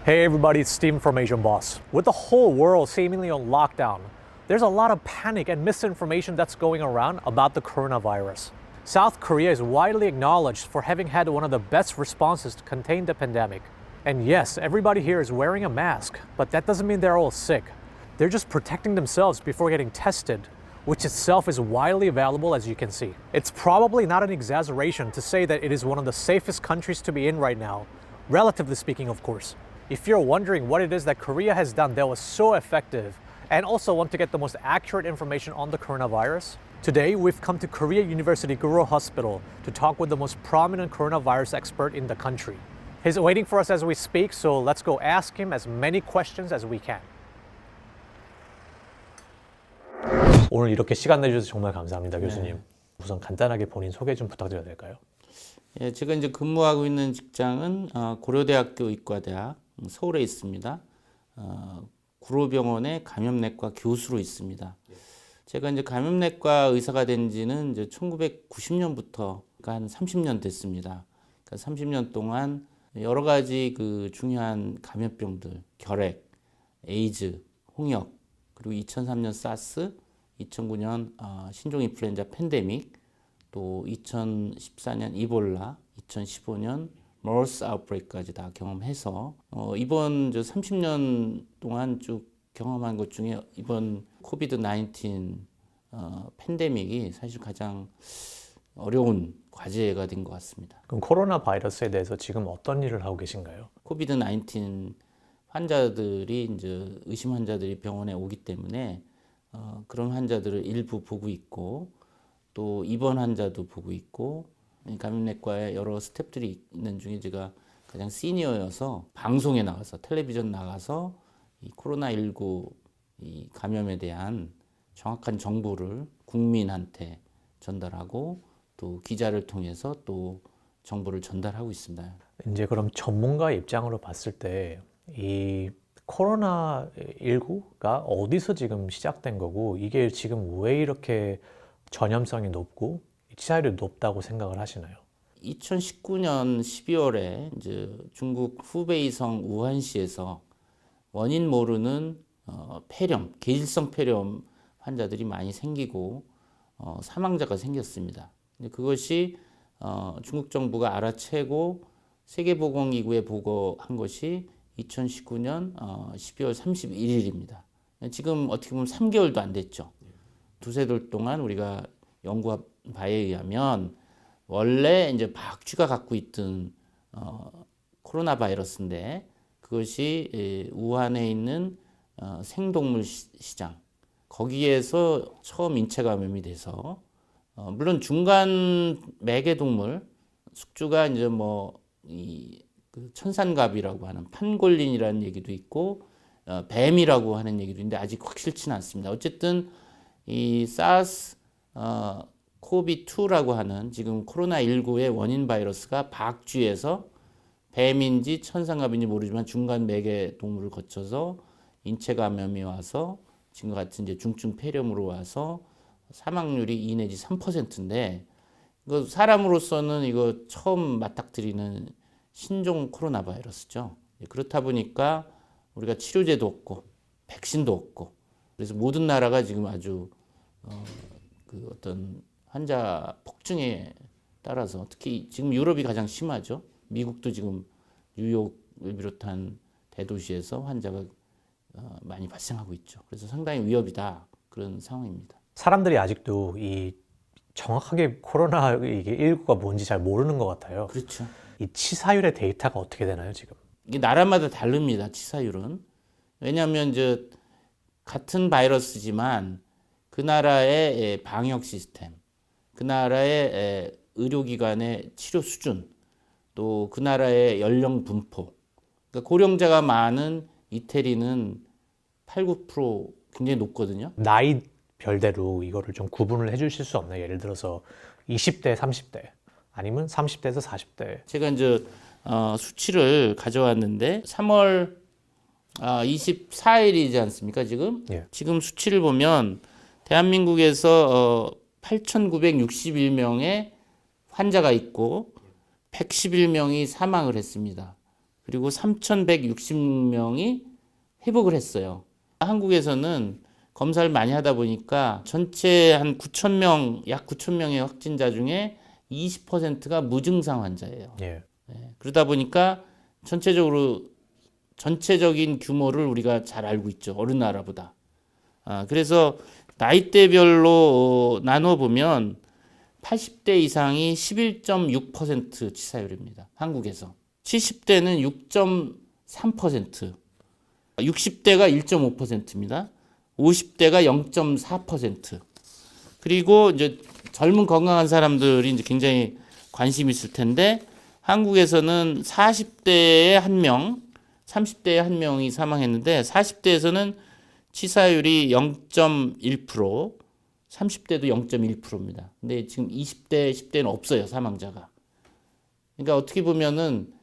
Hey everybody, it's Steven from Asian Boss. With the whole world seemingly on lockdown, there's a lot of panic and misinformation that's going around about the coronavirus. South Korea is widely acknowledged for having had one of the best responses to contain the pandemic. And yes, everybody here is wearing a mask, but that doesn't mean they're all sick. They're just protecting themselves before getting tested, which itself is widely available as you can see. It's probably not an exaggeration to say that it is one of the safest countries to be in right now, relatively speaking, of course. If you're wondering what it is that Korea has done that was so effective and also want to get the most accurate information on the coronavirus, today we've come to Korea University Guro Hospital to talk with the most prominent coronavirus expert in the country. He's waiting for us as we speak, so let's go ask him as many questions as we can. 오늘 이렇게 시간 내주셔서 정말 감사합니다, 교수님. 우선 간단하게 본인 소개 좀 부탁드려도 될까요? 예, 제가 이제 근무하고 있는 직장은 고려대학교 의과대학 서울에 있습니다. 구로병원의 감염내과 교수로 있습니다. 제가 이제 감염내과 의사가 된 지는 이제 1990년부터 한 30년 됐습니다. 그러니까 30년 동안 여러 가지 그 중요한 감염병들, 결핵, 에이즈, 홍역, 그리고 2003년 사스, 2009년 신종 인플루엔자 팬데믹, 또 2014년 이볼라, 2015년 머스 아웃브레이크까지 다 경험해서 이번 30년 동안 쭉 경험한 것 중에 이번 코비드 19 팬데믹이 사실 가장 어려운 과제가 된 것 같습니다. 그럼 코로나 바이러스에 대해서 지금 어떤 일을 하고 계신가요? 코비드 19 환자들이 이제 의심 환자들이 병원에 오기 때문에 그런 환자들을 일부 보고 있고 또 입원 환자도 보고 있고 감염내과에 여러 스태프들이 있는 중에 제가 가장 시니어여서 방송에 나가서 텔레비전 나가서 이 코로나19 이 감염에 대한 정확한 정보를 국민한테 전달하고 또 기자를 통해서 또 정보를 전달하고 있습니다. 이제 그럼 전문가의 입장으로 봤을 때 이 코로나19가 어디서 지금 시작된 거고 이게 지금 왜 이렇게 전염성이 높고 치사율이 높다고 생각을 하시나요? 2019년 12월에 이제 중국 후베이성 우한시에서 원인 모르는 폐렴, 계질성 폐렴 환자들이 많이 생기고 사망자가 생겼습니다. 그것이 중국 정부가 알아채고 세계보건기구에 보고한 것이 2019년 12월 31일입니다. 지금 어떻게 보면 3개월도 안 됐죠. 두세 달 동안 우리가 연구한 바에 의하면 원래 이제 박쥐가 갖고 있던 코로나 바이러스인데 그것이 우한에 있는 생동물 시장 거기에서 처음 인체 감염이 돼서 물론 중간 매개 동물 숙주가 이제 그 천산갑이라고 하는 판골린이라는 얘기도 있고 뱀이라고 하는 얘기도 있는데 아직 확실치는 않습니다. 어쨌든 이 사스 코비2라고 하는 지금 코로나19의 원인 바이러스가 박쥐에서 뱀인지 천상갑인지 모르지만 중간 매개 동물을 거쳐서 인체 감염이 와서 지금 같은 이제 중증 폐렴으로 와서 사망률이 2 내지 3%인데 이거 사람으로서는 이거 처음 맞닥뜨리는 신종 코로나 바이러스죠. 그렇다 보니까 우리가 치료제도 없고 백신도 없고 그래서 모든 나라가 지금 아주 그 어떤 환자 폭증에 따라서 특히 지금 유럽이 가장 심하죠. 미국도 지금 뉴욕을 비롯한 대도시에서 환자가 많이 발생하고 있죠. 그래서 상당히 위협이다 그런 상황입니다. 사람들이 아직도 이 정확하게 코로나 이게 19가 뭔지 잘 모르는 것 같아요. 그렇죠. 이 치사율의 데이터가 어떻게 되나요, 지금? 이게 나라마다 다릅니다. 치사율은. 왜냐하면 이제 같은 바이러스지만 그 나라의 방역 시스템, 그 나라의 의료기관의 치료 수준, 또 그 나라의 연령 분포. 그러니까 고령자가 많은 이태리는 8, 9% 굉장히 높거든요. 나이 별대로 이거를 좀 구분을 해주실 수 없나요? 예를 들어서 20대, 30대 아니면 30대에서 40대. 제가 이제 수치를 가져왔는데 3월 24일이지 않습니까 지금? 예. 지금 수치를 보면 대한민국에서 8,961명의 환자가 있고 111명이 사망을 했습니다. 그리고 3,160명이 회복을 했어요. 한국에서는 검사를 많이 하다 보니까 전체 한 9,000명, 약 9,000명의 확진자 중에 20%가 무증상 환자예요. 예. 그러다 보니까 전체적인 규모를 우리가 잘 알고 있죠. 어느 나라보다. 그래서 나이대별로 나눠보면 80대 이상이 11.6% 치사율입니다. 한국에서. 70대는 6.3%, 60대가 1.5%입니다. 50대가 0.4%. 그리고 이제 젊은 건강한 사람들이 이제 굉장히 관심이 있을 텐데 한국에서는 40대에 1명, 30대에 1명이 사망했는데 40대에서는 치사율이 0.1%, 30대도 0.1%입니다. 근데 지금 20대, 10대는 없어요, 사망자가. 그러니까 어떻게 보면은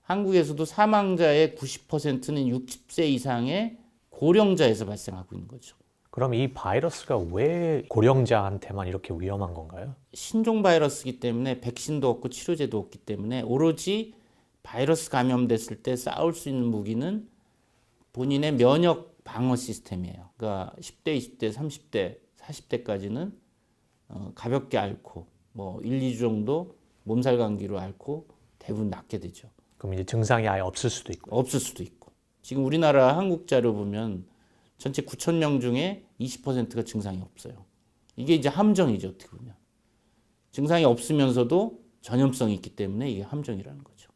한국에서도 사망자의 90%는 60세 이상의 고령자에서 발생하고 있는 거죠. 그럼 이 바이러스가 왜 고령자한테만 이렇게 위험한 건가요? 신종 바이러스이기 때문에 백신도 없고 치료제도 없기 때문에 오로지 바이러스 감염됐을 때 싸울 수 있는 무기는 본인의 면역 방어 시스템이에요. 그러니까 10대, 20대, 30대, 40대까지는 가볍게 앓고 뭐 1, 2주 정도 몸살 감기로 앓고 대부분 낫게 되죠. 그럼 이제 증상이 아예 없을 수도 있고. 없을 수도 있고. 지금 우리나라 한국 자료 보면 전체 9,000명 중에 20%가 증상이 없어요. 이게 이제 함정이죠, 어떻게 보면. 증상이 없으면서도 전염성이 있기 때문에 이게 함정이라는 거죠.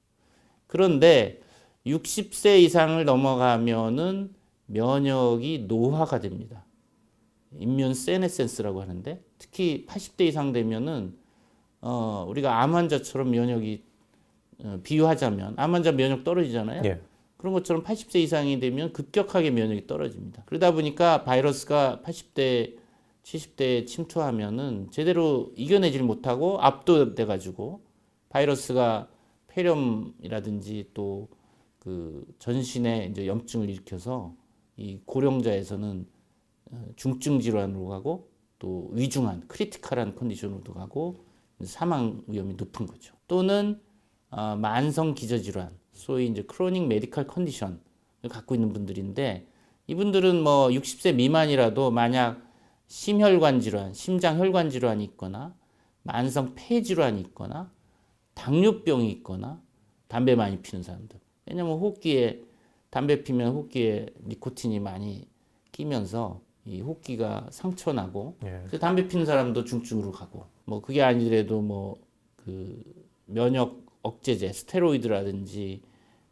그런데 60세 이상을 넘어가면은 면역이 노화가 됩니다. 임뮨 세네센스라고 하는데 특히 80대 이상 되면은 우리가 암 환자처럼 면역이 비유하자면 암 환자 면역 떨어지잖아요. 예. 그런 것처럼 80세 이상이 되면 급격하게 면역이 떨어집니다. 그러다 보니까 바이러스가 80대, 70대에 침투하면은 제대로 이겨내질 못하고 압도돼 가지고 바이러스가 폐렴이라든지 또 그 전신에 이제 염증을 일으켜서 이 고령자에서는 중증 질환으로 가고 또 위중한 크리티컬한 컨디션으로도 가고 사망 위험이 높은 거죠. 또는 만성 기저질환, 소위 이제 크로닉 메디컬 컨디션을 갖고 있는 분들인데 이분들은 뭐 60세 미만이라도 만약 심혈관 질환, 심장 혈관 질환이 있거나 만성 폐 질환이 있거나 당뇨병이 있거나 담배 많이 피는 사람들. 왜냐면 호흡기에 담배 피면 호흡기에 니코틴이 많이 끼면서 이 호흡기가 상처 나고 그래서 담배 피는 사람도 중증으로 가고 뭐 그게 아니더라도 뭐 그 면역 억제제, 스테로이드라든지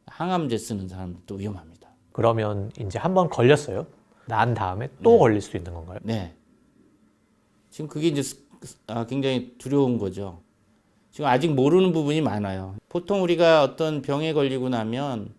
항암제 쓰는 사람들도 위험합니다. 그러면 이제 한번 걸렸어요. 난 다음에 또 걸릴 수 있는 건가요? 네. 지금 그게 이제 굉장히 두려운 거죠. 지금 아직 모르는 부분이 많아요. 보통 우리가 어떤 병에 걸리고 나면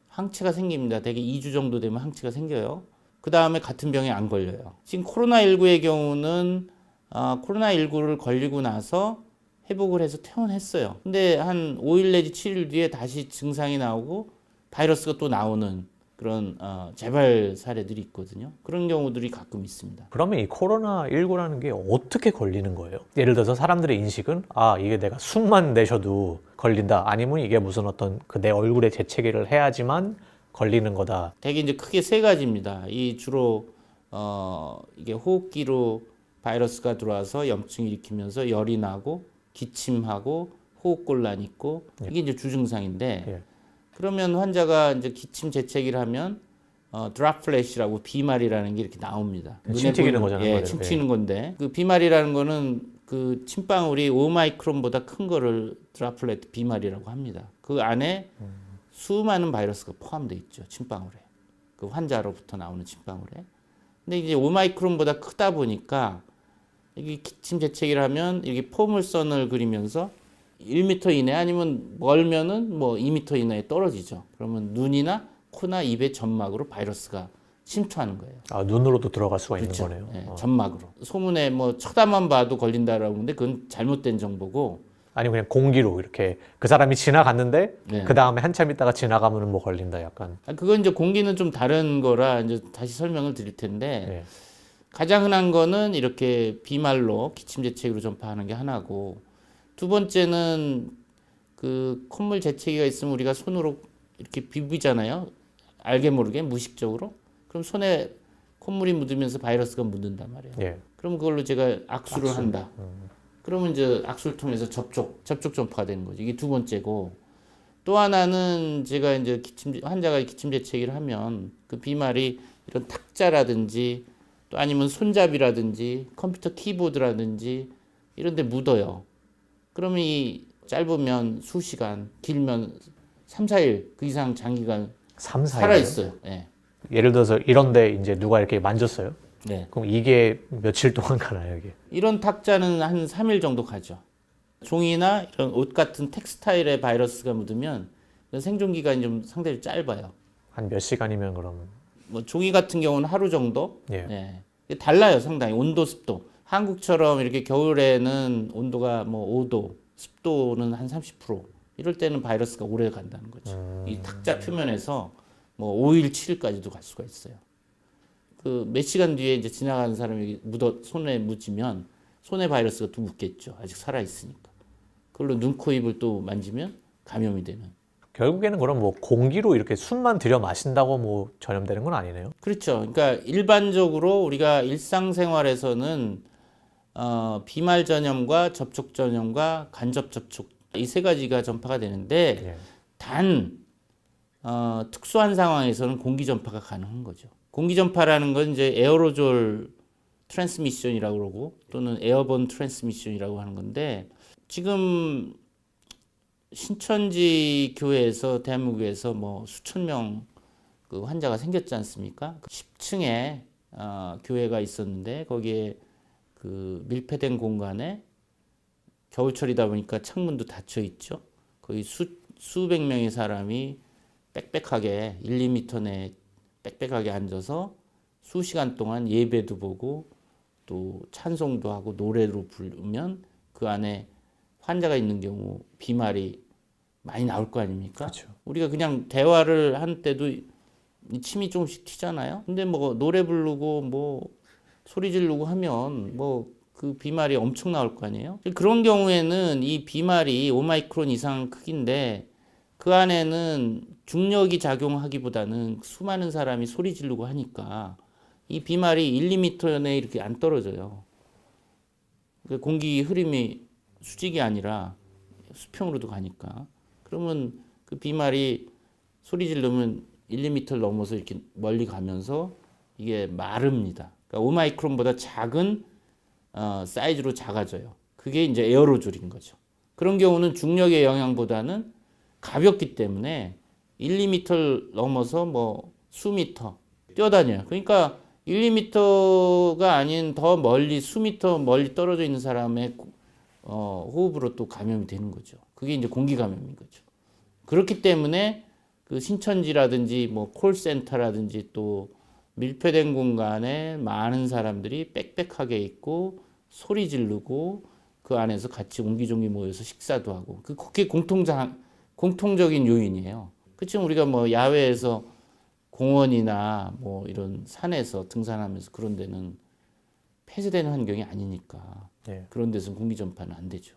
항체가 생깁니다. 대개 2주 정도 되면 항체가 생겨요. 그 다음에 같은 병에 안 걸려요. 지금 코로나19의 경우는 코로나19를 걸리고 나서 회복을 해서 퇴원했어요. 근데 한 5일 내지 7일 뒤에 다시 증상이 나오고 바이러스가 또 나오는 그런 재발 사례들이 있거든요. 그런 경우들이 가끔 있습니다. 그러면 이 코로나19라는 게 어떻게 걸리는 거예요? 예를 들어서 사람들의 인식은 이게 내가 숨만 내쉬어도 걸린다. 아니면 이게 무슨 어떤 그 내 얼굴에 재채기를 해야지만 걸리는 거다. 되게 이제 크게 세 가지입니다. 이 주로 이게 호흡기로 바이러스가 들어와서 염증을 일으키면서 열이 나고 기침하고 호흡곤란 있고 이게 이제 주증상인데 예. 그러면 환자가 이제 기침 재채기를 하면 드랍 플래시라고 비말이라는 게 이렇게 나옵니다. 침 튀기는 거잖아요. 예, 침 튀는 건데 그 비말이라는 거는 그 침방울이 5마이크론보다 큰 거를 드랍플렛 비말이라고 합니다. 그 안에 수많은 바이러스가 포함되어 있죠. 침방울에. 그 환자로부터 나오는 침방울에. 근데 이제 5마이크론보다 크다 보니까 이게 기침 재채기를 하면 이게 포물선을 그리면서 1m 이내 아니면 멀면은 뭐 2m 이내에 떨어지죠. 그러면 눈이나 코나 입의 점막으로 바이러스가 침투하는 거예요. 눈으로도 들어갈 수가 그렇죠. 있는 거네요. 네, 점막으로. 소문에 뭐 쳐다만 봐도 걸린다라고 하는데 그건 잘못된 정보고. 아니면 그냥 공기로 이렇게 그 사람이 지나갔는데 네. 그 다음에 한참 있다가 지나가면 뭐 걸린다 약간. 그건 이제 공기는 좀 다른 거라 이제 다시 설명을 드릴 텐데 네. 가장 흔한 거는 이렇게 비말로 기침 재채기로 전파하는 게 하나고 두 번째는 그 콧물 재채기가 있으면 우리가 손으로 이렇게 비비잖아요. 알게 모르게 무의식적으로. 그럼 손에 콧물이 묻으면서 바이러스가 묻는단 말이에요. 예. 그럼 그걸로 제가 악수를 한다. 그러면 이제 악수를 통해서 접촉 전파가 되는 거죠. 이게 두 번째고, 또 하나는 제가 이제 환자가 기침 재채기를 하면 그 비말이 이런 탁자라든지 또 아니면 손잡이라든지 컴퓨터 키보드라든지 이런 데 묻어요. 그러면 이 짧으면 수시간, 길면 3, 4일 그 이상 장기간 3, 4일. 살아 있어요. 예. 예를 들어서 이런데 이제 누가 이렇게 만졌어요. 네. 그럼 이게 며칠 동안 가나요, 이게? 이런 탁자는 한 3일 정도 가죠. 종이나 이런 옷 같은 텍스타일에 바이러스가 묻으면 생존 기간이 좀 상당히 짧아요. 한 몇 시간이면 그러면? 뭐 종이 같은 경우는 하루 정도. 예. 예. 이게 달라요, 상당히 온도, 습도. 한국처럼 이렇게 겨울에는 온도가 뭐 5도, 습도는 한 30%. 이럴 때는 바이러스가 오래 간다는 거죠. 이 탁자 표면에서 뭐 5일, 7일까지도 갈 수가 있어요. 그 몇 시간 뒤에 이제 지나가는 사람이 손에 묻으면 손에 바이러스가 또 묻겠죠. 아직 살아 있으니까. 그걸로 눈, 코, 입을 또 만지면 감염이 되는. 결국에는 그럼 뭐 공기로 이렇게 숨만 들여 마신다고 뭐 전염되는 건 아니네요. 그렇죠. 그러니까 일반적으로 우리가 일상생활에서는 비말 전염과 접촉 전염과 간접 접촉 이 세 가지가 전파가 되는데 예. 단 특수한 상황에서는 공기 전파가 가능한 거죠. 공기 전파라는 건 이제 에어로졸 트랜스미션이라고 그러고 또는 에어본 트랜스미션이라고 하는 건데 지금 신천지 교회에서 대한민국에서 뭐 수천 명 그 환자가 생겼지 않습니까? 10층에 교회가 있었는데 거기에 그 밀폐된 공간에 겨울철이다 보니까 창문도 닫혀 있죠. 거기 수백 명의 사람이 빽빽하게 1, 2m 내에 빽빽하게 앉아서 수시간 동안 예배도 보고 또 찬송도 하고 노래로 부르면 그 안에 환자가 있는 경우 비말이 많이 나올 거 아닙니까? 그렇죠. 우리가 그냥 대화를 할 때도 침이 조금씩 튀잖아요. 근데 뭐 노래 부르고 뭐 소리 지르고 하면 뭐 그 비말이 엄청 나올 거 아니에요. 그런 경우에는 이 비말이 5마이크론 이상 크기인데 그 안에는 중력이 작용하기보다는 수많은 사람이 소리 지르고 하니까 이 비말이 1, 2m 내에 이렇게 안 떨어져요. 공기 흐름이 수직이 아니라 수평으로도 가니까. 그러면 그 비말이 소리 지르면 1, 2m를 넘어서 이렇게 멀리 가면서 이게 마릅니다. 그러니까 5마이크론보다 작은 사이즈로 작아져요. 그게 이제 에어로졸인 거죠. 그런 경우는 중력의 영향보다는 가볍기 때문에 1, 2m를 넘어서 뭐 수미터 뛰어다녀요. 그러니까 1, 2m가 아닌 더 멀리 수미터 멀리 떨어져 있는 사람의 호흡으로 또 감염이 되는 거죠. 그게 이제 공기 감염인 거죠. 그렇기 때문에 그 신천지라든지 뭐 콜센터라든지 또 밀폐된 공간에 많은 사람들이 빽빽하게 있고 소리 지르고 그 안에서 같이 옹기종기 모여서 식사도 하고 그게 공통적인 요인이에요. 그렇지만 우리가 뭐 야외에서 공원이나 뭐 이런 산에서 등산하면서 그런 데는 폐쇄된 환경이 아니니까 예. 그런 데서는 공기 전파는 안 되죠.